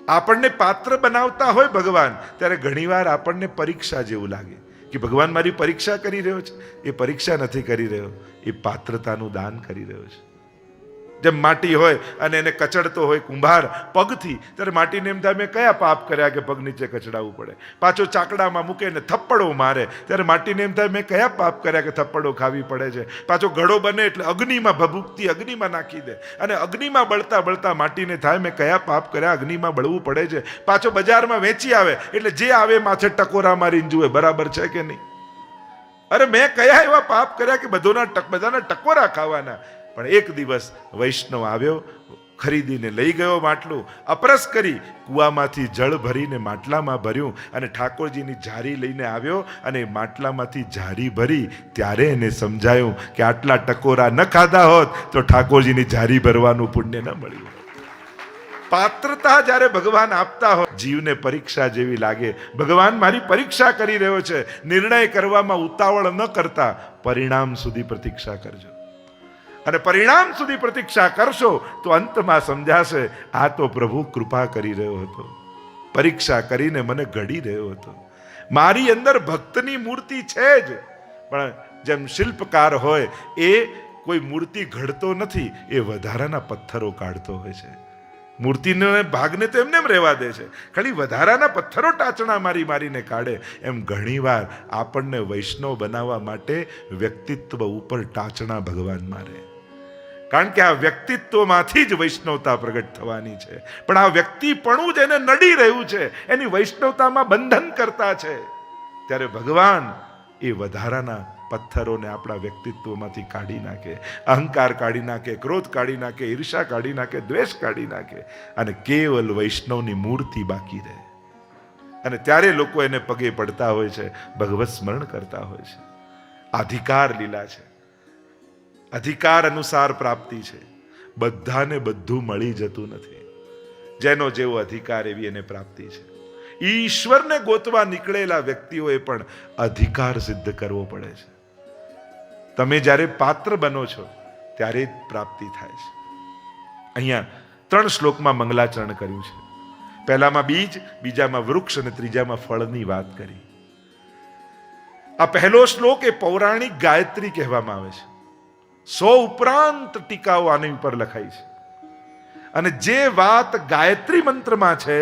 આપણને પાત્ર બનાવતા હોય ભગવાન, ત્યારે ઘણીવાર આપણને પરીક્ષા જેવું લાગે કે ભગવાન મારી પરીક્ષા કરી રહ્યો છે. એ પરીક્ષા નથી કરી રહ્યો, એ પાત્રતાનું દાન કરી રહ્યો છે. જેમ માટી હોય અને એને કચડતો હોય કુંભાર પગથી, ત્યારે માટીને એમ થાય મેં કયા પાપ કર્યા કે પગ નીચે કચડાવવું પડે. પાછો ચાકડામાં મૂકે ને થપ્પડો મારે, ત્યારે માટીને એમ થાય મેં કયા પાપ કર્યા કે થપ્પડો ખાવી પડે છે. પાછો ઘડો બને એટલે અગ્નિમાં ભભૂકતી અગ્નિમાં નાખી દે, અને અગ્નિમાં બળતા બળતા માટીને થાય મેં કયા પાપ કર્યા, અગ્નિમાં બળવું પડે છે. પાછો બજારમાં વેચી આવે એટલે જે આવે માથે ટકોરા મારીને જુએ બરાબર છે કે નહીં. અરે મેં કયા એવા પાપ કર્યા કે બધાના ટકોરા ખાવાના. પણ એક દિવસ વૈષ્ણવ આવ્યો, ખરીદીને લઈ ગયો માટલું, અપરસ કરી કૂવામાંથી જળ ભરીને માટલામાં ભર્યું અને ઠાકોરજીની ઝારી લઈને આવ્યો અને માટલામાંથી ઝારી ભરી. ત્યારે એને સમજાયું કે આટલા ટકોરા ન ખાધા હોત તો ઠાકોરજીની ઝારી ભરવાનું પુણ્ય ન મળ્યું. પાત્રતા જ્યારે ભગવાન આપતા હોય, જીવને પરીક્ષા જેવી લાગે. ભગવાન મારી પરીક્ષા કરી રહ્યો છે. નિર્ણય કરવામાં ઉતાવળ ન કરતા પરિણામ સુધી પ્રતીક્ષા કરજો. અને પરિણામ સુધી પ્રતીક્ષા કરશો તો અંતમાં સમજાશે આ તો પ્રભુ કૃપા કરી રહ્યો હતો, પરીક્ષા કરીને મને ઘડી રહ્યો હતો. મારી અંદર ભક્તની મૂર્તિ છે જ, પણ જેમ શિલ્પકાર હોય એ કોઈ મૂર્તિ ઘડતો નથી, એ વધારાના પથ્થરો કાઢતો હોય છે. મૂર્તિને ભાગને તો એમને એમ રહેવા દે છે, ખાલી વધારાના પથ્થરો ટાચણા મારી મારીને કાઢે. એમ ઘણીવાર આપણને વૈષ્ણવ બનાવવા માટે વ્યક્તિત્વ ઉપર ટાચણા ભગવાન મારે. કારણ કે આ વ્યક્તિત્વમાંથી જ વૈષ્ણવતા પ્રગટ થવાની છે. પણ આ વ્યક્તિપણું જ એને નડી રહ્યું છે, એની વૈષ્ણવતામાં બંધન કરતા છે. ત્યારે ભગવાન એ વધારાના પથ્થરોને આપણા વ્યક્તિત્વમાંથી કાઢી નાખે, અહંકાર કાઢી નાખે, ક્રોધ કાઢી નાખે, ઈર્ષા કાઢી નાખે, દ્વેષ કાઢી નાખે, અને કેવલ વૈષ્ણવની મૂર્તિ બાકી રહે. અને ત્યારે લોકો એને પગે પડતા હોય છે, ભગવત સ્મરણ કરતા હોય છે. અધિકાર લીલા છે, અધિકાર અનુસાર પ્રાપ્તિ છે. બધાને બધું મળી જતું નથી. જેનો જેવો અધિકાર એવી એને પ્રાપ્તિ છે. ઈશ્વરને ગોતવા નીકળેલા વ્યક્તિઓએ પણ અધિકાર સિદ્ધ કરવો પડે છે. તમે જ્યારે પાત્ર બનો છો ત્યારે જ પ્રાપ્તિ થાય છે. અહીંયા 3 શ્લોકમાં મંગલાચરણ કર્યું છે. પહેલામાં બીજ, બીજામાં વૃક્ષ અને ત્રીજામાં ફળની વાત કરી. આ પહેલો શ્લોક એ પૌરાણિક ગાયત્રી કહેવામાં આવે છે. 100 ઉપરાંત ટીકાઓ આની ઉપર લખાઈ છે. અને જે વાત ગાયત્રી મંત્રમાં છે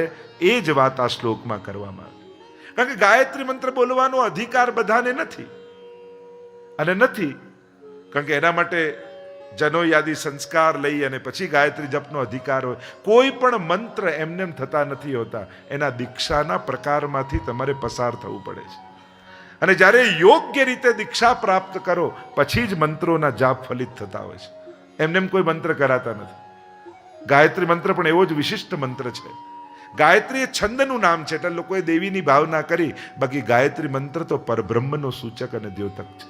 એ જ વાત આ શ્લોકમાં કરવામાં આવી. કારણ કે ગાયત્રી મંત્ર બોલવાનો અધિકાર બધાને નથી. અને નથી કારણ કે એના માટે જનોયાદી સંસ્કાર લઈ અને પછી ગાયત્રી જપનો અધિકાર હોય. કોઈ પણ મંત્ર એમને થતા નથી હોતા, એના દીક્ષાના પ્રકારમાંથી તમારે પસાર થવું પડે છે. અને જ્યારે યોગ્ય રીતે દીક્ષા પ્રાપ્ત કરો પછી જ મંત્રોના જાપ ફલિત થતા હોય છે. એમને કોઈ મંત્ર કરાતા નથી. ગાયત્રી મંત્ર પણ એવો જ વિશિષ્ટ મંત્ર છે. ગાયત્રી એ છંદનું નામ છે, એટલે લોકોએ દેવીની ભાવના કરી. બાકી ગાયત્રી મંત્ર તો પરબ્રહ્મનો સૂચક અને દ્યોતક છે.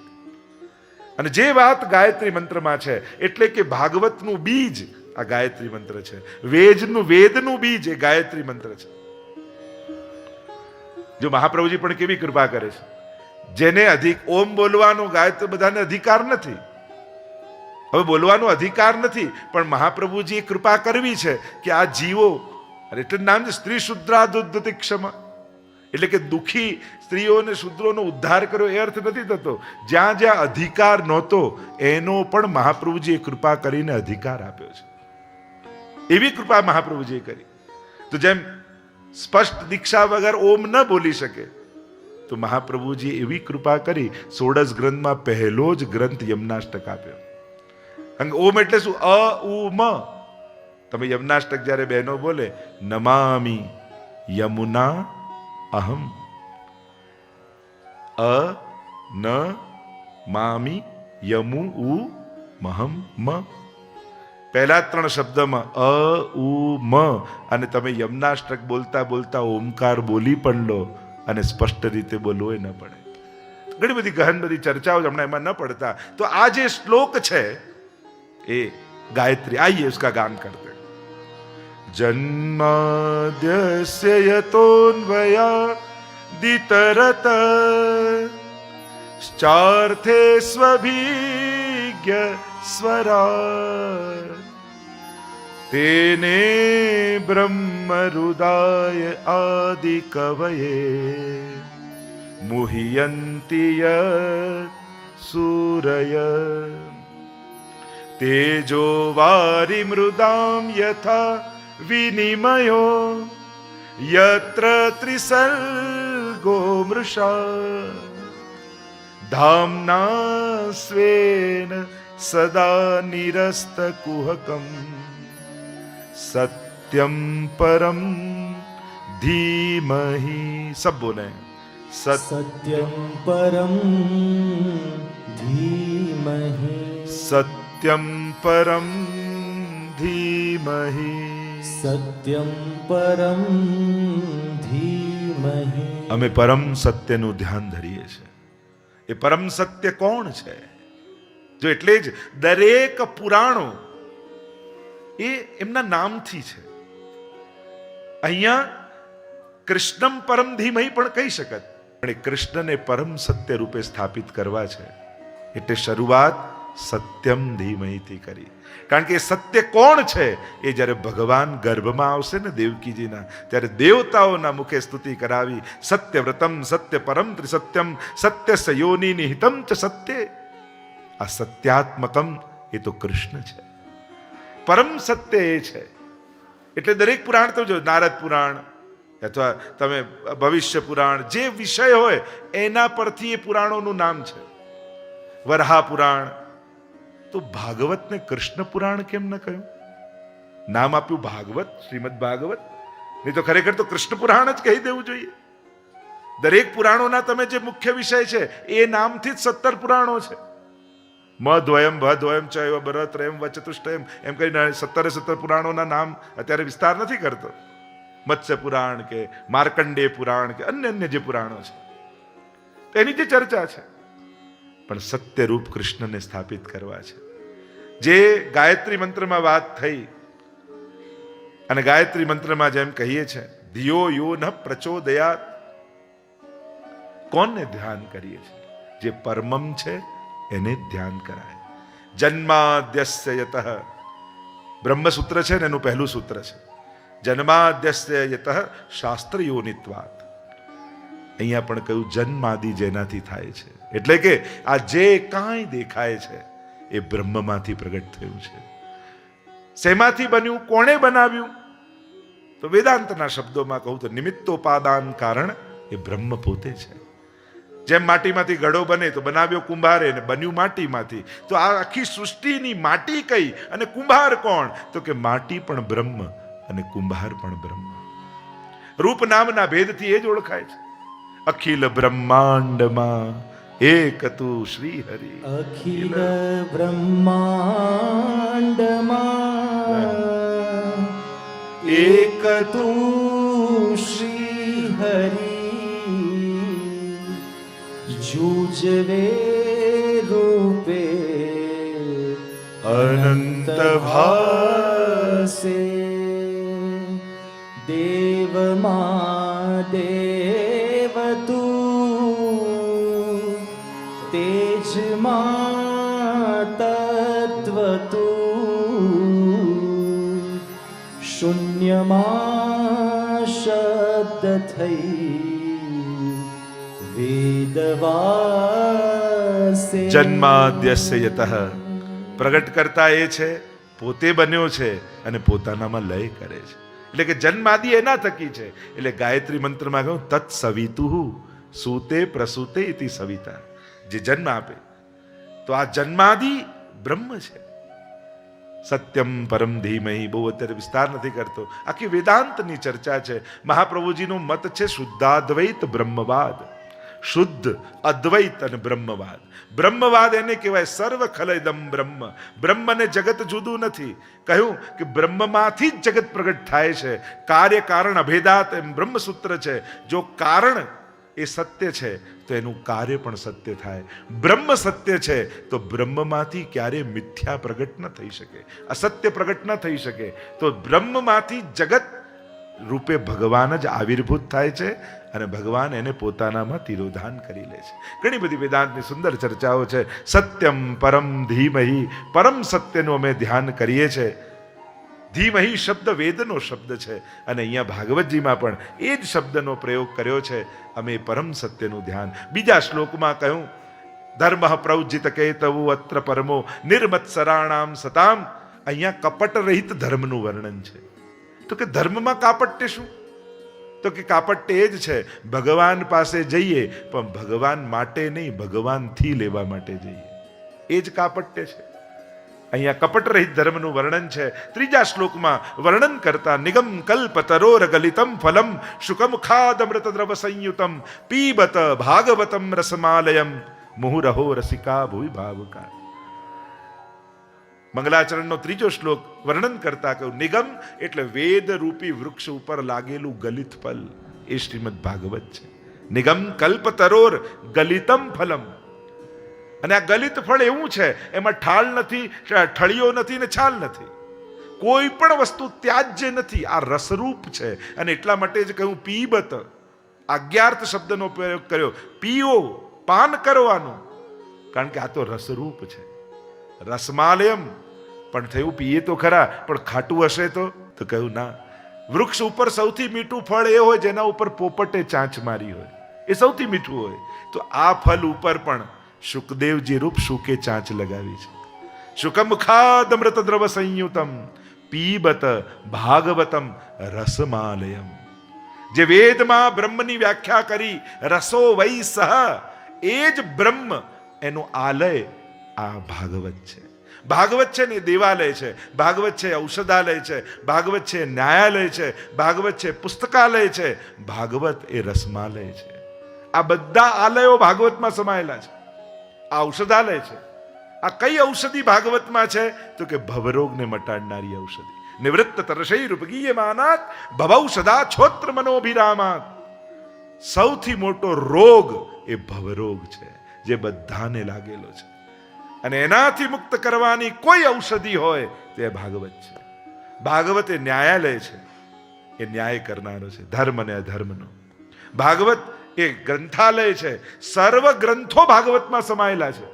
અને જે વાત ગાયત્રી મંત્રમાં છે, એટલે કે ભાગવતનું બીજ આ ગાયત્રી મંત્ર છે, વેદનું બીજ એ ગાયત્રી મંત્ર છે. જો મહાપ્રભુજી પણ કેવી કૃપા કરે છે. જેને ઓમ બોલવાનો ગાયત્રી બધાને અધિકાર નથી, હવે બોલવાનો અધિકાર નથી, પણ મહાપ્રભુજીએ કૃપા કરવી છે કે આ જીવો, એટલે નામ છે સ્ત્રી શુદ્રાદુદ્ધતિ ક્ષમા, એટલે કે દુઃખી સ્ત્રીઓને શુદ્રોનો ઉદ્ધાર કર્યો એ અર્થ નથી થતો. જ્યાં જ્યાં અધિકાર નહોતો એનો પણ મહાપ્રભુજીએ કૃપા કરીને અધિકાર આપ્યો છે. એવી કૃપા મહાપ્રભુજીએ કરી. તો જેમ સ્પષ્ટ દીક્ષા વગર ઓમ ન બોલી શકે, તો મહાપ્રભુજી એવી કૃપા કરી. 16 ગ્રંથમાં પહેલો જ ગ્રંથ યમનાષ્ટક આપ્યો. કારણ કે ઓમ એટલે શું? અ ઉ મ. તમે યમનાષ્ટક જ્યારે બહેનો બોલે, નમામી યમુના અહમ, અ ન મામી યમુ ઉ મહમ મ. પહેલા 3 શબ્દમાં અ ઉ મ, અને તમે યમનાષ્ટક બોલતા બોલતા ઓમકાર બોલી પણ લો અને સ્પષ્ટ રીતે બોલવો ન પડે. ઘણી બધી ગહન બધી ચર્ચાઓ હમણાં એમાં ન પડતા. તો આ જે શ્લોક છે એ ગાયત્રી. આइए उसका गान करते. जन्माद्यस्य यतोऽन्वया दितरत चार्थे स्वभिज्ञ स्वरा તેને બ્રહ્મરુદાય આદિ કવયે મુહ્યંતિ યત સૂરય તેજો વારી મૃદામ યથા વિનિમયો યત્ર ત્રિસર્ગો મૃષા ધામ્ના સ્વેન સદા નિરસ્તકુહકમ સત્યમ પરમ ધીમહિ. સબ બોલે સત્યમ પરમ ધીમહિ. સત્યમ પરમ ધીમહિ. સત્યમ પરમ ધીમહિ. અમે પરમ સત્યનું ધ્યાન ધરીએ છીએ. એ પરમ સત્ય કોણ છે? જો એટલે જ દરેક પુરાણો એ એમના નામથી છે. અહીંયા કૃષ્ણમ પરમ ધીમહિ પણ કહી શકત, પણ એ કૃષ્ણને પરમ સત્ય રૂપે સ્થાપિત કરવા છે એટલે શરૂઆત સત્યમ ધીમહિથી કરી. કારણ કે એ સત્ય કોણ છે એ જ્યારે ભગવાન ગર્ભમાં આવશે ને દેવકીજીના, ત્યારે દેવતાઓના મુખે સ્તુતિ કરાવી. સત્યવ્રતમ સત્ય પરમ ત્રિસત્યમ સત્ય સયોની નિહિતમ ચ સત્ય. આ સત્યાત્મકમ એ તો કૃષ્ણ છે. પરમ સત્ય એ છે. એટલે દરેક પુરાણ તો જો નારદ પુરાણ અથવા તમે ભવિષ્ય પુરાણ, જે વિષય હોય એના પરથી એ પુરાણોનું નામ છે. વરહા પુરાણ, તો ભાગવતને કૃષ્ણ પુરાણ કેમ ન કહ્યું? નામ આપ્યું ભાગવત, શ્રીમદ ભાગવત. નહીં તો ખરેખર તો કૃષ્ણ પુરાણ જ કહી દેવું જોઈએ. દરેક પુરાણોના તમે જે મુખ્ય વિષય છે એ નામથી જ 17 પુરાણો છે. મધ્વયમ ભદ્વયમ ચૈવ બરત્રયમ વચતુષ્ટયમ એમ કરીને 17 પુરાણોના નામ અત્યારે વિસ્તાર નથી કરતો. મત્સ્ય પુરાણ કે માર્કંડેય પુરાણ કે અન્ય જે પુરાણો છે એની જે ચર્ચા છે, પણ સત્યરૂપ કૃષ્ણને સ્થાપિત કરવા છે. જે ગાયત્રી મંત્રમાં વાત થઈ, અને ગાયત્રી મંત્રમાં જેમ કહીએ છે ધિયો યો ન પ્રચોદયાત, કોને ધ્યાન કરીએ છીએ? જે પરમમ છે એને ધ્યાન કરાય. જન્માદ્યસ્ય યતઃ, બ્રહ્મસૂત્ર છે ને એનું પહેલું સૂત્ર છે જન્માદ્યસ્ય યતઃ શાસ્ત્ર યોનિત્વાત. અહીંયા પણ કહ્યું જન્માદિ જેનાથી થાય છે, એટલે કે આ જે કાંઈ દેખાય છે એ બ્રહ્મમાંથી પ્રગટ થયું છે. શેમાંથી બન્યું? કોણે બનાવ્યું? તો વેદાંતના શબ્દોમાં કહું તો નિમિત્તોપાદાન કારણ એ બ્રહ્મ પોતે છે. જેમ માટીમાંથી ઘડો બને તો બનાવ્યો કુંભારે ને બન્યું માટીમાંથી. તો આ આખી સૃષ્ટિની માટી કઈ અને કુંભાર કોણ? તો કે માટી પણ બ્રહ્મ અને કુંભાર પણ બ્રહ્મ. રૂપ નામના ભેદથી એ જ ઓળખાય છે. અખિલ બ્રહ્માંડમાં એક તું શ્રી હરિ. અખિલ બ્રહ્માંડમાં એક તું શ્રી હરિ. જૂજવે રૂપે અનંત ભાસે. દેવમાં દેવ તું, તેજમાં તત્વ તું, શૂન્યમાં શબ્દ થઈ વેદવાસે. જન્માદ્યસ્ય યતઃ, પ્રગટ કરતા એ છે, પોતે બન્યો છે અને પોતાનામાં લય કરે છે. એટલે કે જન્માદિ એના થકી છે. એટલે ગાયત્રી મંત્રમાં કહ્યું તત્ સવિતુઃ સૂતે પ્રસૂતે ઇતિ સવિતા. જે જન્મ આપે તો આ જન્માદિ બ્રહ્મ છે. સત્યમ પરમ ધીમહિ બહુ અત્યારે વિસ્તાર નથી કરતો, આખી વેદાંતની ચર્ચા છે. મહાપ્રભુજીનો મત છે શુદ્ધાદ્વૈત બ્રહ્મવાદ. શુદ્ધ અદ્વૈત અને બ્રહ્મવાદ. બ્રહ્મવાદ એને કહેવાય સર્વ ખલઇદમ બ્રહ્મ. બ્રહ્મ ને જગત જુદું નથી. કહ્યું કે બ્રહ્મમાંથી જ જગત પ્રગટ થાય છે. કાર્ય કારણ અભેદાત એમ બ્રહ્મસૂત્ર છે. જો કારણ એ સત્ય છે તો એનું કાર્ય પણ સત્ય થાય. બ્રહ્મ સત્ય છે તો બ્રહ્મમાંથી ક્યારે મિથ્યા પ્રગટ ન થઈ શકે, અસત્ય પ્રગટ ન થઈ શકે. તો બ્રહ્મમાંથી જગત રૂપે ભગવાન જ આવિર્ભૂત થાય છે અને ભગવાન એને પોતાનામાં તિરોધાન કરી લે છે. ઘણી બધી વેદાંતની સુંદર ચર્ચાઓ છે. સત્યમ પરમ ધીમહિ, પરમ સત્યનું અમે ધ્યાન કરીએ છીએ. ધીમહી શબ્દ વેદનો શબ્દ છે અને અહીંયા ભાગવતજીમાં પણ એ જ શબ્દનો પ્રયોગ કર્યો છે. અમે પરમ સત્યનું ધ્યાન. બીજા શ્લોકમાં કહ્યું ધર્મ પ્રૌજિત કેતવું અત્ર પરમો નિર્મત્સરાણામ સતામ. અહીંયા કપટ રહિત ધર્મનું વર્ણન છે. તો કે ધર્મમાં કાપટ્ય શું? તો કે કાપટ્ય એ જ છે ભગવાન પાસે જઈએ પણ ભગવાન માટે નહીં, ભગવાનથી લેવા માટે જઈએ. એ જ કાપટ્ય છે. અહીંયા કપટ રહિત ધર્મનું વર્ણન છે. ત્રીજા શ્લોકમાં વર્ણન કરતા નિગમ કલ્પ તરોર ગલિતમ ફલમ શુકમુખાદમૃત દ્રવ સંયુતમ પીબત ભાગવતમ રસમાલયમ મુહુરહો રસિકા ભુવિ ભાવુકા. મંગલાચરણનો ત્રીજો શ્લોક વર્ણન કરતા કહ્યું નિગમ એટલે વેદ રૂપી વૃક્ષ ઉપર લાગેલું ગલિત ફલ, એ શ્રીમદ ભાગવત છે. નિગમ કલ્પ તરોર ગલિતમ ફલમ. અને આ ગલિત ફળ એવું છે એમાં ઠાળ નથી, ઠળીઓ નથી ને છાલ નથી, કોઈ પણ વસ્તુ ત્યાજ્ય નથી. આ રસરૂપ છે અને એટલા માટે જ કહ્યું પીબત. આજ્ઞાર્થ શબ્દનો પ્રયોગ કર્યો. પીઓ, પાન કરવાનું, કારણ કે આ તો રસરૂપ છે. રસમાલયમ પણ થયું પીએ તો ખરા પણ ખાટું હશે તો કહ્યું ના. વૃક્ષ ઉપર સૌથી મીઠું ફળ એ હોય જેના ઉપર પોપટે ચાંચ મારી હોય, એ સૌથી મીઠું હોય. તો આ ફલ ઉપર પણ શુકદેવજી રૂપ શુકે ચાંચ લગાવી છે. શુકમુખાદમૃત દ્રવ સંયુતમ પીબત ભાગવતમ રસમાલયમ. જે વેદમાં બ્રહ્મની વ્યાખ્યા કરી રસો વૈ સહ, એ જ બ્રહ્મ એનું આલય આ ભાગવત છે. ભાગવત છે ને દેવાલય છે, ભાગવત છે ઔષધાલય છે, ભાગવત છે ન્યાયાલય છે, ભાગવત છે પુસ્તકાલય છે, ભાગવત એ રસમાલય છે. આ બધા આલયો ભાગવતમાં સમાયેલા છે. આ ઔષધાલય છે. આ કઈ ઔષધિ ભાગવતમાં છે? તો કે ભવરોગને મટાડનારી ઔષધિ. નિવૃત્ત તરશૈરુપગીયમાનાત ભવૌષધા છોત્ર મનોભિરામાત. સૌથી મોટો રોગ એ ભવરોગ છે જે બધાને લાગેલો છે અને એનાથી મુક્ત કરવાની કોઈ ઔષધિ હોય તે ભાગવત છે. ભાગવત એ ન્યાયાલય છે, એ ન્યાય કરનારો છે ધર્મ અને અધર્મનો. ભાગવત એ ગ્રંથાલય છે, સર્વ ગ્રંથો ભાગવતમાં સમાયેલા છે.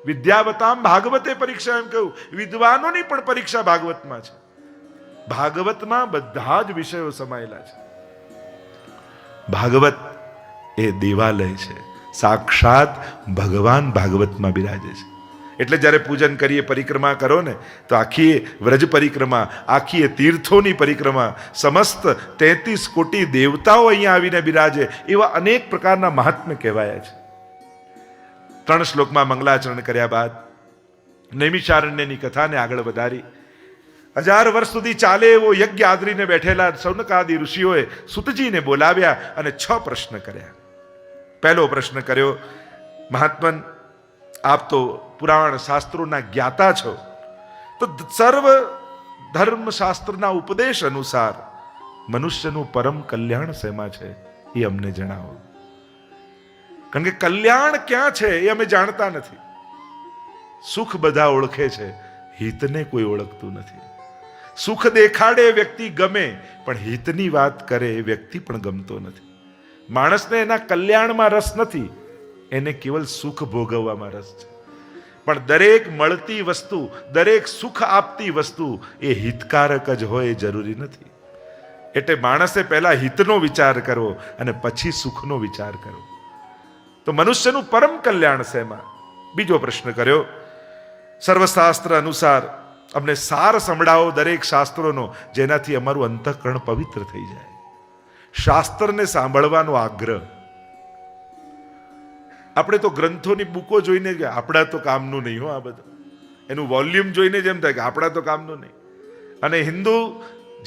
વિદ્યાવતામ ભાગવતે પરીક્ષા એમ કહ્યું, વિદ્વાનોની પણ પરીક્ષા ભાગવતમાં છે. ભાગવતમાં બધા જ વિષયો સમાયેલા છે. ભાગવત એ દેવાલય છે, સાક્ષાત ભગવાન ભાગવતમાં બિરાજે છે. એટલે જ્યારે પૂજન કરીએ, પરિક્રમા કરો ને, તો આખી વ્રજ પરિક્રમા, આખી તીર્થોની પરિક્રમા, સમસ્ત 33 કોટી દેવતાઓ અહીંયા આવીને બિરાજે, એવા અનેક પ્રકારના મહાત્મ્ય કહેવાયા છે. 3 શ્લોકમાં મંગલાચરણ કર્યા બાદ નૈમિષારણ્યની કથાને આગળ વધારી 1000 વર્ષ સુધી ચાલે એવો યજ્ઞ આદરીને બેઠેલા સૌનકાદિ ઋષિઓએ સુતજીને બોલાવ્યા અને 6 પ્રશ્ન કર્યા. પહેલો પ્રશ્ન કર્યો, મહાત્મન આપ તો પુરાણ શાસ્ત્રોના જ્ઞાતા છો, તો સર્વ ધર્મ શાસ્ત્રના ઉપદેશ અનુસાર મનુષ્યનું પરમ કલ્યાણ શેમાં છે એ અમને જણાવો. કારણ કે કલ્યાણ ક્યાં છે એ અમે જાણતા નથી. સુખ બધા ઓળખે છે, હિતને કોઈ ઓળખતું નથી. સુખ દેખાડે એ વ્યક્તિ ગમે, પણ હિતની વાત કરે એ વ્યક્તિ પણ ગમતો નથી. માણસને એના કલ્યાણમાં રસ નથી, એને કેવલ સુખ ભોગવવામાં રસ છે. પણ દરેક મળતી વસ્તુ, દરેક સુખ આપતી વસ્તુ એ હિતકારક જ હોય એ જરૂરી નથી. એટલે માણસે પહેલા હિતનો વિચાર કરવો અને પછી સુખનો વિચાર કરવો. તો મનુષ્યનું પરમ કલ્યાણ શેમાં? બીજો પ્રશ્ન કર્યો, સર્વશાસ્ત્ર અનુસાર અમને સાર સંભળાવો દરેક શાસ્ત્રોનો, જેનાથી અમારું અંતઃકરણ પવિત્ર થઈ જાય. શાસ્ત્રને સાંભળવાનો આગ્રહ. આપણે તો ગ્રંથોની બુકો જોઈને કે આપણા તો કામનું નહીં હો, આ બધું એનું વોલ્યુમ જોઈને જ એમ થાય કે આપણા તો કામનું નહીં. અને હિન્દુ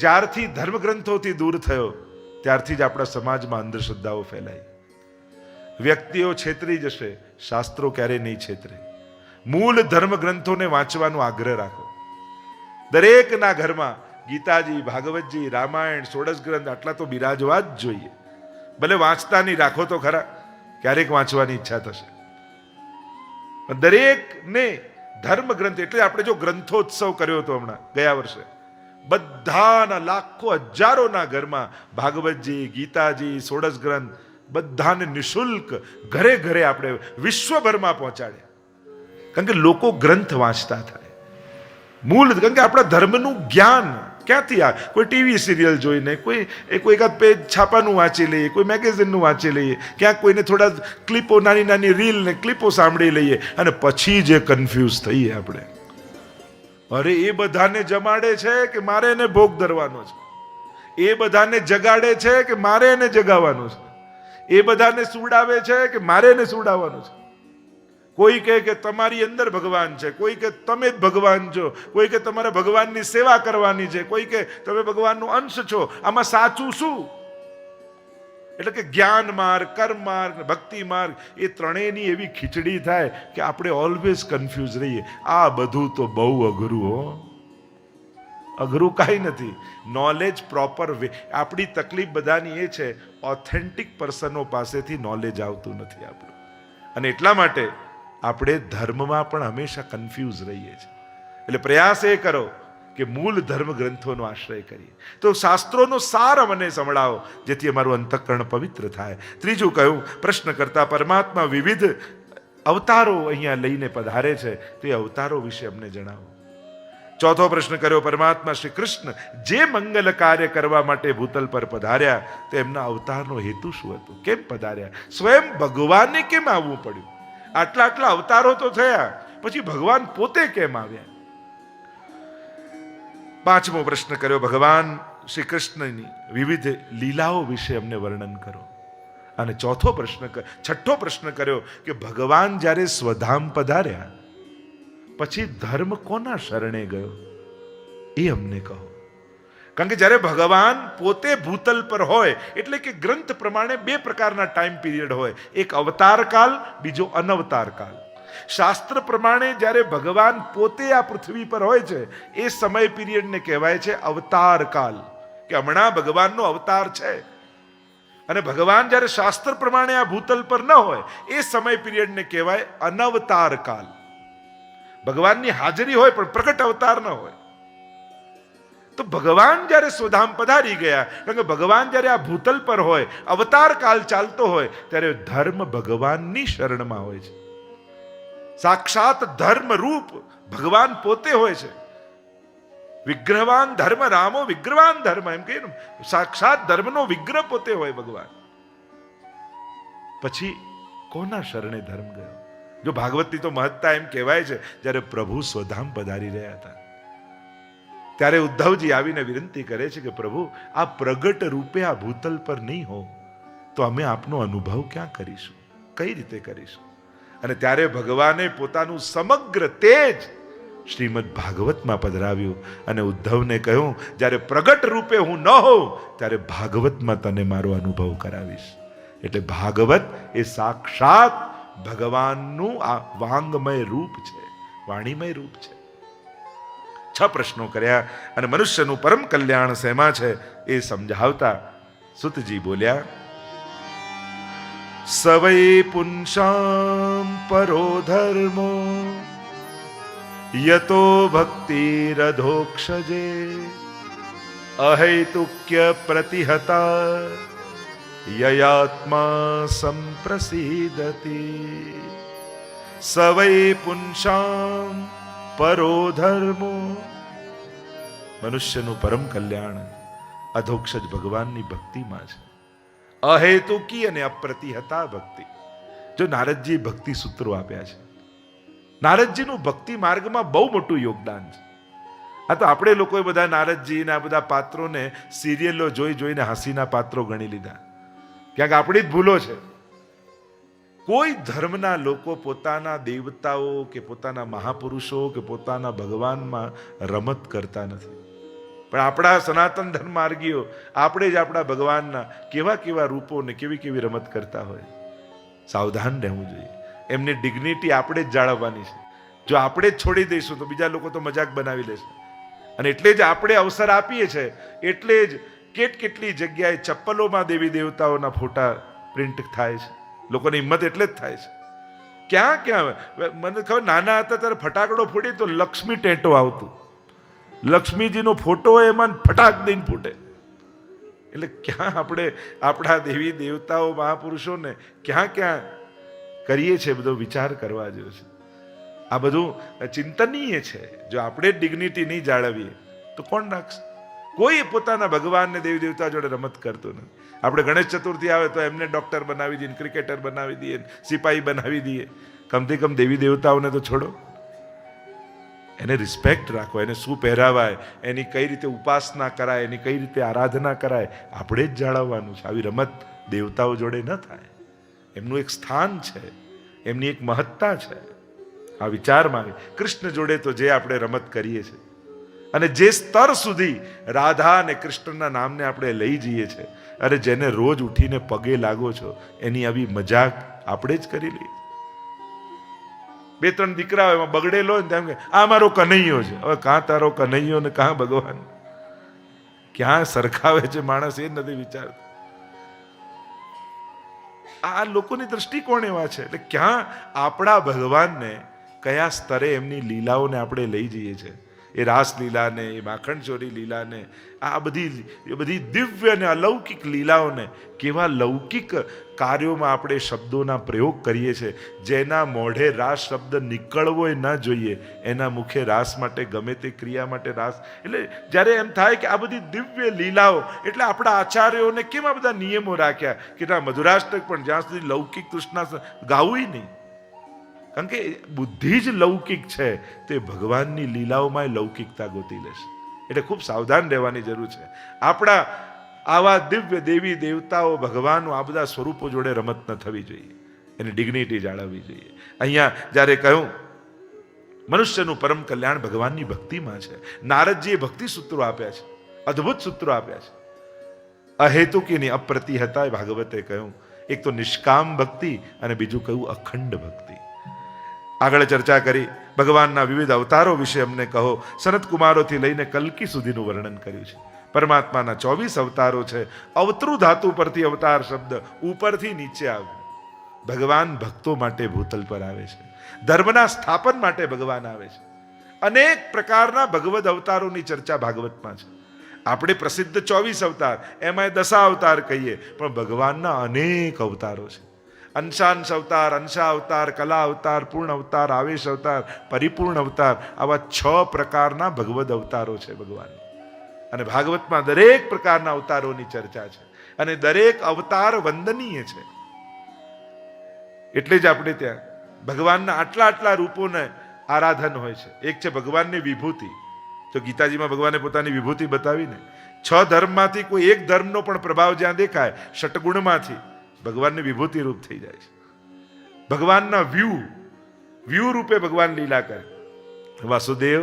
જ્યારથી ધર્મગ્રંથોથી દૂર થયો ત્યારથી જ આપણા સમાજમાં અંધશ્રદ્ધાઓ ફેલાઈ. વ્યક્તિઓ છેતરી જશે, શાસ્ત્રો ક્યારેય નહીં છેતરે. મૂળ ધર્મગ્રંથોને વાંચવાનો આગ્રહ રાખો. દરેકના ઘરમાં ગીતાજી, ભાગવતજી, રામાયણ, 16 ગ્રંથ આટલા તો બિરાજવા જ જોઈએ. ભલે વાંચતા નહીં, રાખો તો ખરા, ક્યારેક વાંચવાની ઈચ્છા થશે. દરેકને ધર્મ ગ્રંથ, એટલે આપણે જો ગ્રંથોત્સવ કર્યો હતો હમણાં ગયા વર્ષે, બધાના લાખો હજારોના ઘરમાં ભાગવતજી, ગીતાજી, 16 ગ્રંથ બધાને નિશુલ્ક ઘરે ઘરે આપણે વિશ્વભરમાં પહોંચાડ્યા. કારણ કે લોકો ગ્રંથ વાંચતા થાય. મૂળ, કારણ કે આપણા ધર્મનું જ્ઞાન ક્યાંથી આ કોઈ ટીવી સિરિયલ જોઈને, કોઈ એકાદ પેજ છાપાનું વાંચી લઈએ, કોઈ મેગેઝિનનું વાંચી લઈએ, ક્યાંક કોઈને થોડા ક્લિપો, નાની નાની રીલ ને ક્લિપો સાંભળી લઈએ અને પછી જે કન્ફ્યુઝ થઈએ આપણે. અરે એ બધાને જમાડે છે કે મારે એને ભોગ ધરવાનો છે, એ બધાને જગાડે છે કે મારે એને જગાવવાનું છે, એ બધાને સુવડાવે છે કે મારે એને સુવડાવવાનું છે. કોઈ કહે કે તમારી અંદર ભગવાન છે, કોઈ કે તમે જ ભગવાન છો, કોઈ કે તમારે ભગવાનની સેવા કરવાની છે, કોઈ કે તમે ભગવાનનો અંશ છો. આમાં સાચું શું? એટલે કે જ્ઞાન માર્ગ, કર્મ માર્ગ, ભક્તિ માર્ગ, એ ત્રણેયની એવી ખીચડી થાય કે આપણે ઓલવેઝ કન્ફ્યુઝ રહીએ. આ બધું તો બહુ અઘરું હો. અઘરું કાંઈ નથી. Knowledge proper way. આપણી તકલીફ બધાની એ છે, ઓથેન્ટિક પર્સનો પાસેથી નોલેજ આવતું નથી આપણું. અને એટલા માટે આપણે ધર્મમાં પણ હંમેશા કન્ફ્યુઝ રહીએ છીએ. એટલે પ્રયાસ એ કરો કે મૂળ ધર્મ ગ્રંથોનો આશ્રય કરીએ. તો શાસ્ત્રોનો સાર મને સંભળાવો જેથી અમારું અંતઃકરણ પવિત્ર થાય. ત્રીજું કહ્યું, પ્રશ્ન કરતા પરમાત્મા વિવિધ અવતારો અહીંયા લઈને પધારે છે, તો એ અવતારો વિશે અમને જણાવો. ચોથો પ્રશ્ન કર્યો, પરમાત્મા શ્રી કૃષ્ણ જે મંગલ કાર્ય કરવા માટે ભૂતલ પર પધાર્યા, તો એમના અવતારનો હેતુ શું હતો? કેમ પધાર્યા? સ્વયં ભગવાનને કેમ આવવું પડ્યું? આટલા અવતારો તો થયા, પછી ભગવાન પોતે કેમ આવ્યા? પાંચમો પ્રશ્ન કર્યો, ભગવાન શ્રી કૃષ્ણની વિવિધ લીલાઓ વિશે અમને વર્ણન કરો. અને છઠ્ઠો પ્રશ્ન કર્યો કે ભગવાન જ્યારે સ્વધામ પધાર્યા પછી ધર્મ કોના શરણે ગયો એ અમને કહો. કારણ કે જ્યારે ભગવાન પોતે ભૂતલ પર હોય એટલે કે ગ્રંથ પ્રમાણે બે પ્રકારના ટાઈમ પીરિયડ હોય, એક અવતાર કાલ, બીજો અનવતાર કાલ. શાસ્ત્ર પ્રમાણે જ્યારે ભગવાન પોતે આ પૃથ્વી પર હોય છે એ સમય પીરિયડને કહેવાય છે અવતાર કાલ, કે હમણાં ભગવાનનો અવતાર છે. અને ભગવાન જ્યારે શાસ્ત્ર પ્રમાણે આ ભૂતલ પર ન હોય એ સમય પીરિયડને કહેવાય અનવતાર કાલ. ભગવાનની હાજરી હોય પણ પ્રગટ અવતાર ન હોય. તો ભગવાન જ્યારે સ્વધામ પધારી ગયા, કારણ કે ભગવાન જ્યારે આ ભૂતલ પર હોય, અવતાર કાલ ચાલતો હોય, ત્યારે ધર્મ ભગવાનની શરણમાં હોય છે. સાક્ષાત ધર્મ રૂપ ભગવાન પોતે હોય છે. વિગ્રહવાન ધર્મ રામો વિગ્રહવાન ધર્મ, એમ કહે સાક્ષાત ધર્મનો વિગ્રહ પોતે હોય ભગવાન. પછી કોના શરણે ધર્મ ગયો? જો ભાગવતની તો મહત્તા એમ કહેવાય છે, જ્યારે પ્રભુ સ્વધામ પધારી રહ્યા હતા ત્યારે ઉદ્ધવજી આવીને વિનંતી કરે છે કે પ્રભુ આ પ્રગટ રૂપે આ ભૂતલ પર નહીં હો તો અમે આપનો અનુભવ ક્યાં કરીશું, કઈ રીતે કરીશું? અને ત્યારે ભગવાને પોતાનું સમગ્ર તેજ શ્રીમદ ભાગવતમાં પધરાવ્યું અને ઉદ્ધવને કહ્યું, જ્યારે પ્રગટ રૂપે હું ન હોઉં ત્યારે ભાગવતમાં તને મારો અનુભવ કરાવીશ. એટલે ભાગવત એ સાક્ષાત ભગવાનનું આ વાંગમય રૂપ છે, વાણીમય રૂપ છે. 6 પ્રશ્નો કર્યા અને મનુષ્યનું પરમ કલ્યાણ શેમાં છે એ સમજાવતા સુતજી બોલ્યા, સવૈ પુંસામ પરો ધર્મો યતો ભક્તિરધોક્ષજે અહૈતુક્ય પ્રતિહતા યયાત્મા સંપ્રસિદતિ. સવૈ પુંસામ પરો ધર્મો, મનુષ્યનું પરમ કલ્યાણ અધોક્ષજ ભગવાનની ભક્તિમાં છે. અહેતુકી અને અપ્રતિહતા ભક્તિ. જો નારદજી ભક્તિ સૂત્રો આપ્યા છે, નારદજીનું ભક્તિ માર્ગમાં બહુ મોટું યોગદાન છે. આ તો આપણે લોકોએ બધા નારદજી આ બધા પાત્રોને સિરિયલો જોઈને હસીના પાત્રો ગણી લીધા. ક્યાંક આપણી જ ભૂલો છે. કોઈ ધર્મના લોકો પોતાના દેવતાઓ કે પોતાના મહાપુરુષો કે પોતાના ભગવાનમાં રમત કરતા નથી. પણ આપણા સનાતન ધર્મ માર્ગીઓ આપણે જ આપણા ભગવાનના કેવા કેવા રૂપોને કેવી કેવી રમત કરતા હોય. સાવધાન રહેવું જોઈએ. એમની ડિગ્નિટી આપણે જ જાળવવાની છે. જો આપણે જ છોડી દઈશું તો બીજા લોકો તો મજાક બનાવી લેશે. અને એટલે જ આપણે અવસર આપીએ છીએ, એટલે જ કેટલી જગ્યાએ ચપ્પલોમાં દેવી દેવતાઓના ફોટા પ્રિન્ટ થાય છે. લોકોની હિંમત એટલે જ થાય છે. ક્યાં મને ખબર, નાના હતા ત્યારે ફટાકડો ફૂટી તો લક્ષ્મી ટેંટો આવતું, લક્ષ્મીજીનો ફોટો હોય એમાં ફટાક દઈને ફૂટે. એટલે ક્યાં આપણે આપણા દેવી દેવતાઓ મહાપુરુષોને ક્યાં કરીએ છીએ, બધો વિચાર કરવા જેવો છે. આ બધું ચિંતનીય છે. જો આપણે ડિગ્નિટી નહીં જાળવીએ તો કોણ રાખશે? કોઈ પોતાના ભગવાનને દેવી દેવતા જોડે રમત કરતો નથી. આપણે ગણેશ ચતુર્થી આવે તો એમને ડોક્ટર બનાવી દઈએ, ક્રિકેટર બનાવી દઈએ, સિપાહી બનાવી દઈએ. કમથી કમ દેવી દેવતાઓને તો છોડો, એને રિસ્પેક્ટ રાખો, એને શું પહેરાવાય, એની કઈ રીતે ઉપાસના કરાય, એની કઈ રીતે આરાધના કરાય, આપણે જ જાળવવાનું છે. આવી રમત દેવતાઓ જોડે ન થાય. એમનું એક સ્થાન છે, એમની એક મહત્તા છે. આ વિચારમાં કૃષ્ણ જોડે તો જે આપણે રમત કરીએ છીએ અને જે સ્તર સુધી રાધા અને કૃષ્ણના નામને આપણે લઈ જઈએ છીએ, અરે જેને રોજ ઉઠીને પગે લાગો છો એની આવી મજાક આપણે જ કરી લઈએ. બે ત્રણ દીકરા એમાં બગડેલો ને તેમ કે આ મારો કનૈયો છે. હવે કાં તારો કનૈયો ને કાં ભગવાન, ક્યાં સરખાવે છે માણસ એ નથી વિચારતો. આ લોકોની દ્રષ્ટિકોણ એવા છે. એટલે ક્યાં આપણા ભગવાનને કયા સ્તરે એમની લીલાઓને આપણે લઈ જઈએ છીએ, એ રાસલીલાને, એ માખણ ચોરી લીલાને, આ બધી દિવ્ય અને અલૌકિક લીલાઓને કેવા લૌકિક કાર્યોમાં આપણે શબ્દોના પ્રયોગ કરીએ છીએ. જેના મોઢે રાસ શબ્દ નીકળવો એ ન જોઈએ, એના મુખે રાસ માટે ગમે તે ક્રિયા માટે રાસ. એટલે જ્યારે એમ થાય કે આ બધી દિવ્ય લીલાઓ, એટલે આપણા આચાર્યોને કેમ આ બધા નિયમો રાખ્યા કે ના મધુરાષ્ટક પણ જ્યાં સુધી લૌકિક તૃષ્ણા ગાવું નહીં. કારણ કે બુદ્ધિ જ લૌકિક છે, તે ભગવાનની લીલાઓમાં લૌકિકતા ગોતી લેશે. એટલે ખૂબ સાવધાન રહેવાની જરૂર છે. આપણા આવા દિવ્ય દેવી દેવતાઓ, ભગવાનો, આ બધા સ્વરૂપો જોડે રમત ન થવી જોઈએ, એની ડિગ્નિટી જાળવવી જોઈએ. અહીંયા જ્યારે કહ્યું મનુષ્યનું પરમ કલ્યાણ ભગવાનની ભક્તિમાં છે. નારદજીએ ભક્તિ સૂત્રો આપ્યા છે, અદ્ભુત સૂત્રો આપ્યા છે. અહેતુકીની અપ્રતિહતા ભાગવતે કહ્યું. એક તો નિષ્કામ ભક્તિ અને બીજું કહ્યું અખંડ ભક્તિ. આગળ ચર્ચા કરી ભગવાનના વિવિધ અવતારો વિશે અમને કહો. સનત કુમારોથી લઈને કલ્કી સુધીનું વર્ણન કર્યું છે. પરમાત્માના 24 અવતારો છે. અવતૃ ધાતુ પરથી અવતાર શબ્દ ઉપરથી નીચે આવ્યું. ભગવાન ભક્તો માટે ભૂતલ પર આવે છે, ધર્મના સ્થાપન માટે ભગવાન આવે છે. અનેક પ્રકારના ભગવદ અવતારોની ચર્ચા ભાગવતમાં છે. આપણે પ્રસિદ્ધ 24 અવતાર, એમાં 10 અવતાર કહીએ, પણ ભગવાનના અનેક અવતારો છે. અંશાંશ અવતાર, અંશા અવતાર, કલા અવતાર, પૂર્ણ અવતાર, આવેશ અવતાર, પરિપૂર્ણ અવતાર, આવા 6 પ્રકારના ભગવદ અવતારો છે ભગવાન. અને ભાગવતમાં દરેક પ્રકારના અવતારોની ચર્ચા છે અને દરેક અવતાર વંદનીય છે. એટલે જ આપણે ત્યાં ભગવાનના આટલા રૂપોને આરાધન હોય છે. એક છે ભગવાનની વિભૂતિ. તો ગીતાજીમાં ભગવાને પોતાની વિભૂતિ બતાવીને 6 ધર્મમાંથી કોઈ એક ધર્મનો પણ પ્રભાવ જ્યાં દેખાય, ષટગુણમાંથી ભગવાનની વિભૂતિ રૂપ થઈ જાય છે. ભગવાનના વ્યૂ રૂપે ભગવાન લીલા કરે. વાસુદેવ,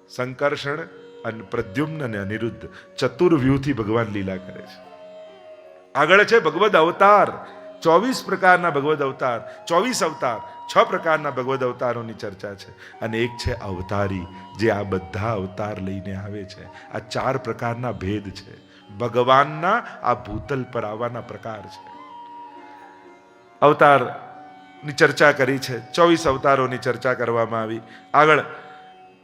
સંકર્ષણ અને પ્રદ્યુમ્ન અને અનિરુદ્ધ ચતુર્વ્યૂહથી ભગવાન લીલા કરે છે. આગળ છે ભગવદ અવતાર. 24 પ્રકારના ભગવદ અવતાર, 24 અવતાર, 6 પ્રકારના ભગવદ અવતારોની ચર્ચા છે. અને એક છે અવતારી, જે આ બધા અવતાર લઈને આવે છે. આ 4 પ્રકારના ભેદ છે. ભગવાનના આ ભૂતલ પર આવવાના પ્રકાર છે. અવતારની ચર્ચા કરી છે, 24 અવતારોની ચર્ચા કરવામાં આવી. આગળ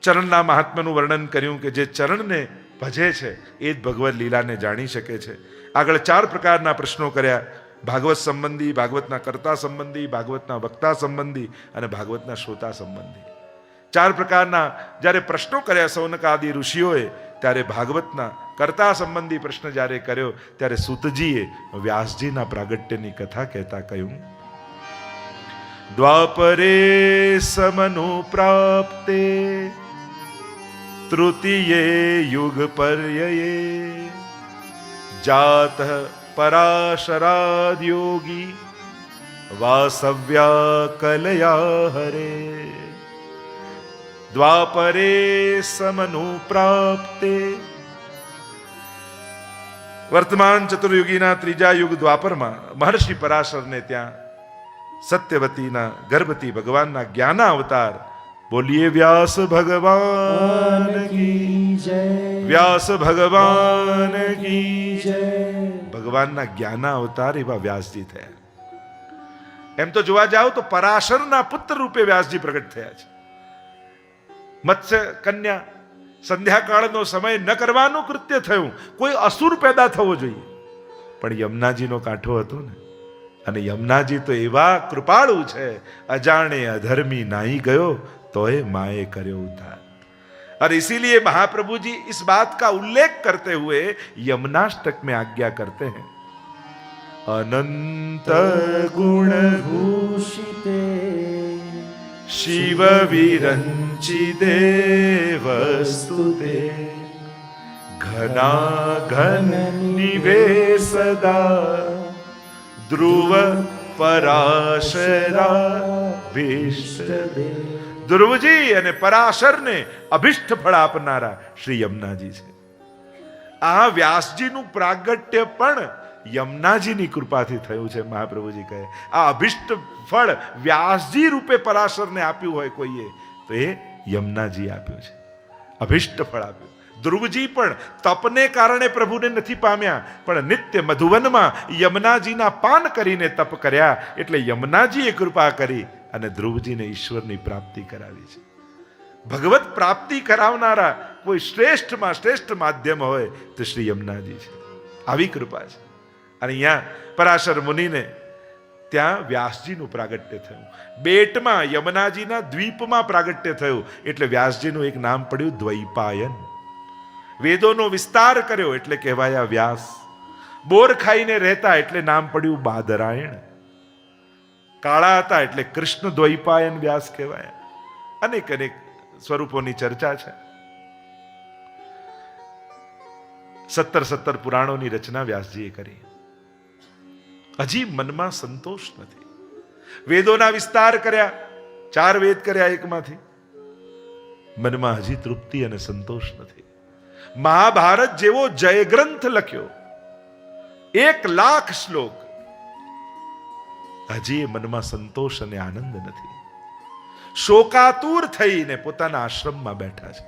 ચરણના મહાત્માનું વર્ણન કર્યું કે જે ચરણને ભજે છે એ જ ભગવદ લીલાને જાણી શકે છે. આગળ 4 પ્રકારના પ્રશ્નો કર્યા. ભાગવત સંબંધી, ભાગવતના કર્તા સંબંધી, ભાગવતના વક્તા સંબંધી અને ભાગવતના શ્રોતા સંબંધી. 4 પ્રકારના જ્યારે પ્રશ્નો કર્યા સૌનક આદિ ઋષિઓએ, ત્યારે ભાગવતના કર્તા સંબંધી પ્રશ્ન જ્યારે કર્યો, ત્યારે સૂતજીએ વ્યાસજીના પ્રાગટ્યની કથા કહેતા કહ્યું, દ્વાપરે સમનુ પ્રાપ્તે તૃતીયે યુગ પર્યયે જાત પરાશરાદ યોગી વાસવ્યા કલયા હરે. દ્વાપરે સમનુ પ્રાપ્તે, વર્તમાન ચતુર્યુગીના 3જા યુગ દ્વાપરમાં મહર્ષિ પરાશરને ત્યાં સત્યવતીના ગર્ભથી ભગવાનના જ્ઞાન અવતાર, બોલીએ વ્યાસ ભગવાન કી જય, વ્યાસ ભગવાન કી જય. ભગવાનના જ્ઞાન અવતાર એવા વ્યાસજી થયા. એમ તો જોવા જાઓ તો પરાશરના પુત્ર રૂપે વ્યાસજી પ્રગટ થયા છે. મત્સ્ય કન્યા સંધ્યાકાળનો સમય ન કરવાનું કૃત્ય થયું. કોઈ અસુર પેદા થવો જોઈએ, પણ યમુનાજીનો કાંઠો હતો ને, અને યમુનાજી તો એવા કૃપાળુ છે, અજાણે અધર્મી નાહી ગયો તોય માએ કર્યો ઉદ્ધાર. और इसीलिए महाप्रभु जी इस बात का उल्लेख करते हुए यमुनाष्टक में आज्ञा करते हैं, अनंत गुण भूषिते शिव विरंचि देवस्तुते घना घन निवेशदा ध्रुव पराशरा ધ્રુવજી અને પરાશરને અભિષ્ટ ફળ આપનારા શ્રી યમુનાજી છે. આ વ્યાસજીનું પ્રાગટ્ય પણ યમુનાજીની કૃપાથી થયું છે. મહાપ્રભુજી કહે આ અભિષ્ટ ફળ વ્યાસજી રૂપે પરાશરને આપ્યું હોય કોઈએ તો એ યમુનાજી આપ્યું છે, અભિષ્ટ ફળ આપ્યું. ધ્રુવજી પણ તપને કારણે પ્રભુને નથી પામ્યા, પણ નિત્ય મધુવનમાં યમુનાજીના પાન કરીને તપ કર્યા, એટલે યમુનાજીએ કૃપા કરી અને ધ્રુવજીને ઈશ્વરની પ્રાપ્તિ કરાવી છે. ભગવત પ્રાપ્તિ કરાવનારા કોઈ શ્રેષ્ઠમાં શ્રેષ્ઠ માધ્યમ હોય તો શ્રી યમુનાજી છે. આવી કૃપા છે. અને અહીંયા પરાશર મુનિને ત્યાં વ્યાસજીનું પ્રાગટ્ય થયું, બેટમાં યમુનાજીના દ્વીપમાં પ્રાગટ્ય થયું, એટલે વ્યાસજીનું એક નામ પડ્યું દ્વૈપાયન. વેદોનો વિસ્તાર કર્યો એટલે કહેવાયા વ્યાસ. બોર ખાઈને રહેતા એટલે નામ પડ્યું બાદરાયણ. કાળા હતા એટલે કૃષ્ણ દ્વૈપાયન વ્યાસ કહેવાય. અનેક અનેક સ્વરૂપોની ચર્ચા છે. 17 પુરાણોની રચના વ્યાસજીએ કરી. હજી મનમાં સંતોષ નથી. વેદોના વિસ્તાર કર્યા, 4 વેદ કર્યા એકમાંથી, મનમાં હજી તૃપ્તિ અને સંતોષ નથી. મહાભારત જેવો જયગ્રંથ લખ્યો, 1,00,000 શ્લોક, હજી મનમાં સંતોષ અને આનંદ નથી. શોકાતુર થઈને પોતાના આશ્રમમાં બેઠા છે.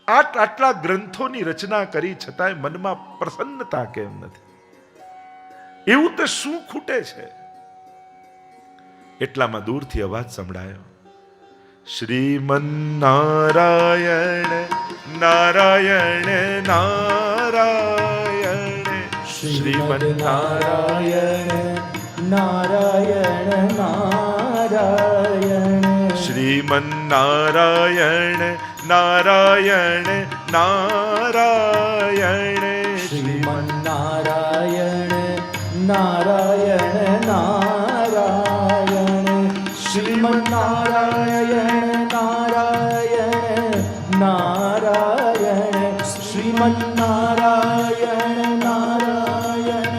આટલા ગ્રંથોની રચના કરી છતાંય મનમાં પ્રસન્નતા કેમ નથી? એવું તો શું ખૂટે છે? એટલામાં દૂરથી અવાજ સંભળાયો, શ્રીમન્નારાયણ નારાયણ નારાયણ શ્રીમન્નારાયણ નારાયણ નારાયણ શ્રીમન્નારાયણ નારાયણ નારાયણ શ્રીમન્નારાયણ નારાયણ નારાયણ શ્રીમન્નારાયણ નારાયણ નારાયણ શ્રીમન્નારાયણ નારાયણ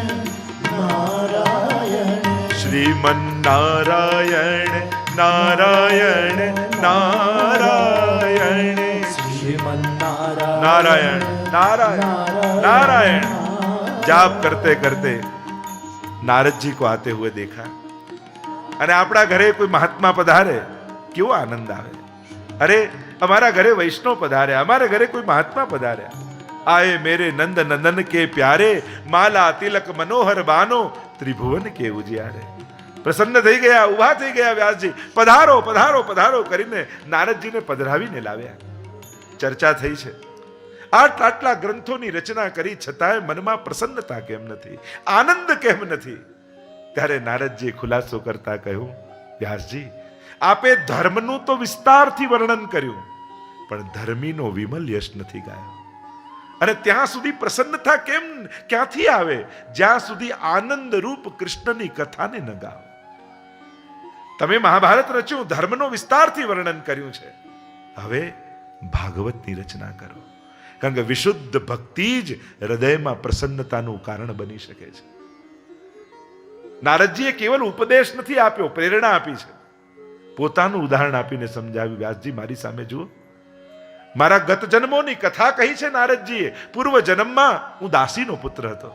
નારાયણ શ્રીમન્નારાયણ નારાયણ નારાયણ નારાયણ नारायण नारायण. जाप करते करते नारद जी को आते हुए देखा. અને આપણા ઘરે કોઈ મહાત્મા પધારે કેવો આનંદ આવે. અરે અમારા ઘરે વૈષ્ણવ પધારે, અમારા ઘરે કોઈ મહાત્મા પધાર્યા. આए मेरे नंद नंदन के प्यारे, माला तिलक मनोहर बानो, त्रिभुवन के उजियारे. પ્રસન્ન થઈ ગયા, ઉભા થઈ ગયા વ્યાસજી. પધારો પધારો પધારો કરીને નારદજીને પધરાવીને લાવ્યા. ચર્ચા થઈ છે, આટલા ગ્રંથોની રચના કરી છતાંય મનમાં પ્રસન્નતા કેમ નથી, આનંદ કેમ નથી? ત્યારે નારદજીએ ખુલાસો કરતા કહ્યું, વ્યાસજી આપે ધર્મનું તો વિસ્તારથી વર્ણન કર્યું, પણ ધર્મીનો વિમલ યશ નથી ગાયો. અને ત્યાં સુધી પ્રસન્નતા કેમ ક્યાંથી આવે જ્યાં સુધી આનંદ રૂપ કૃષ્ણની કથાને ન ગાઓ. તમે મહાભારત રચ્યું, ધર્મનો વિસ્તારથી વર્ણન કર્યું છે, હવે ભાગવતની રચના કરો. કારણ કે વિશુદ્ધ ભક્તિ જ હૃદયમાં પ્રસન્નતાનું કારણ બની શકે છે. નારદજીએ કેવલ ઉપદેશ નથી આપ્યો, પ્રેરણા આપી છે. પોતાનું ઉદાહરણ આપીને સમજાવ્યું, વ્યાસજી મારી સામે જુઓ, મારા ગત જન્મોની કથા કહી છે નારદજીએ. પૂર્વ જન્મમાં હું દાસીનો પુત્ર હતો.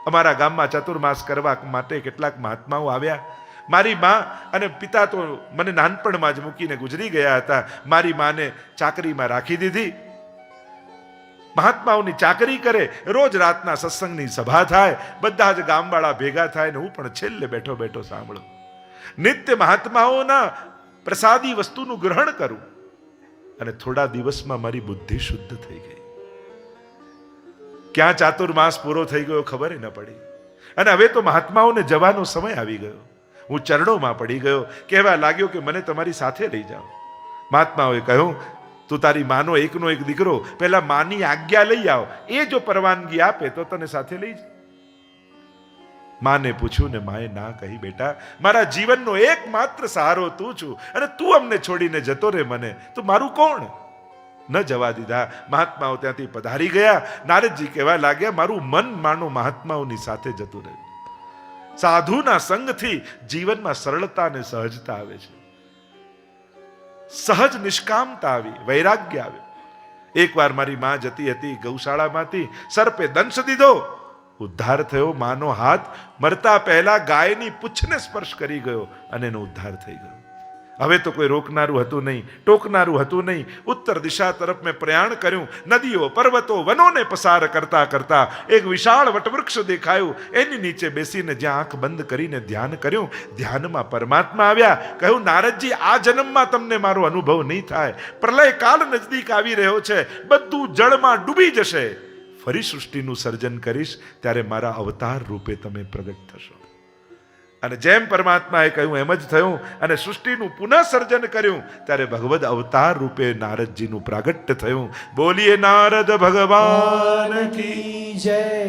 અમારા ગામમાં ચાતુર્માસ કરવા માટે કેટલાક મહાત્માઓ આવ્યા. મારી માં અને પિતા તો મને નાનપણમાં જ મૂકીને ગુજરી ગયા હતા. મારી માને ચાકરીમાં રાખી દીધી. મહાત્માઓની ચાકરી કરે, રોજ રાતના સત્સંગની સભા થાય, બધા જ ગામવાળા ભેગા થાય ને હું પણ છેલ્લે બેઠો બેઠો સાંભળું. નિત્ય મહાત્માઓના પ્રસાદી વસ્તુનું ગ્રહણ કરું, અને થોડા દિવસમાં મારી બુદ્ધિ શુદ્ધ થઈ ગઈ. ક્યાં ચાતુર્માસ પૂરો થઈ ગયો ખબર ન પડી, અને હવે તો મહાત્માઓને જવાનો સમય આવી ગયો. હું ચરણોમાં પડી ગયો, કહેવા લાગ્યો કે મને તમારી સાથે લઈ જાઓ. મહાત્માઓએ કહ્યું, તું તારી માનો એકનો એક દીકરો, પહેલા માની આજ્ઞા લઈ આવ, એ જો પરવાનગી આપે તો તને સાથે લઈ જા. માને પૂછ્યું ને માએ ના કહી, બેટા મારા જીવનનો એકમાત્ર સહારો તું છું અને તું અમને છોડીને જતો રે, મને તું મારું કોણ? ન જવા દીધા. મહાત્માઓ ત્યાંથી પધારી ગયા. નારદજી કહેવા લાગ્યા, મારું મન માનો મહાત્માઓની સાથે જતું રહ્યું. સાધુના સંગથી જીવનમાં સરળતા અને સહજતા આવે છે. સહજ નિષ્કામતા આવી, વૈરાગ્ય આવ્યો. એકવાર મારી માં જતી હતી ગૌશાળામાંથી, સર્પે દંશ દીધો, ઉદ્ધાર થયો. માનો હાથ મરતા પહેલા ગાયની પૂંછને સ્પર્શ કરી ગયો અને એનો ઉદ્ધાર થઈ ગયો. હવે તો કોઈ રોકનારું હતું નહીં, ટોકનારું હતું નહીં. ઉત્તર દિશા તરફ મેં પ્રયાણ કર્યું. નદીઓ, પર્વતો, વનોને પસાર કરતા કરતા એક વિશાળ વટવૃક્ષ દેખાયું. એની નીચે બેસીને જ્યાં આંખ બંધ કરીને ધ્યાન કર્યું, ધ્યાનમાં પરમાત્મા આવ્યા. કહ્યું, નારદજી આ જન્મમાં તમને મારો અનુભવ નહીં થાય. પ્રલય કાળ નજદીક આવી રહ્યો છે, બધું જળમાં ડૂબી જશે. ફરી સૃષ્ટિનું સર્જન કરીશ, ત્યારે મારા અવતાર રૂપે તમે પ્રગટ થશો. અને જેમ પરમાત્માએ કહ્યું એમ જ થયું અને સૃષ્ટિનું પુનઃ સર્જન કર્યું. ત્યારે ભગવદ અવતાર રૂપે નારદજીનું પ્રાગટ્ય થયું. બોલીએ નારદ ભગવાન કી જય.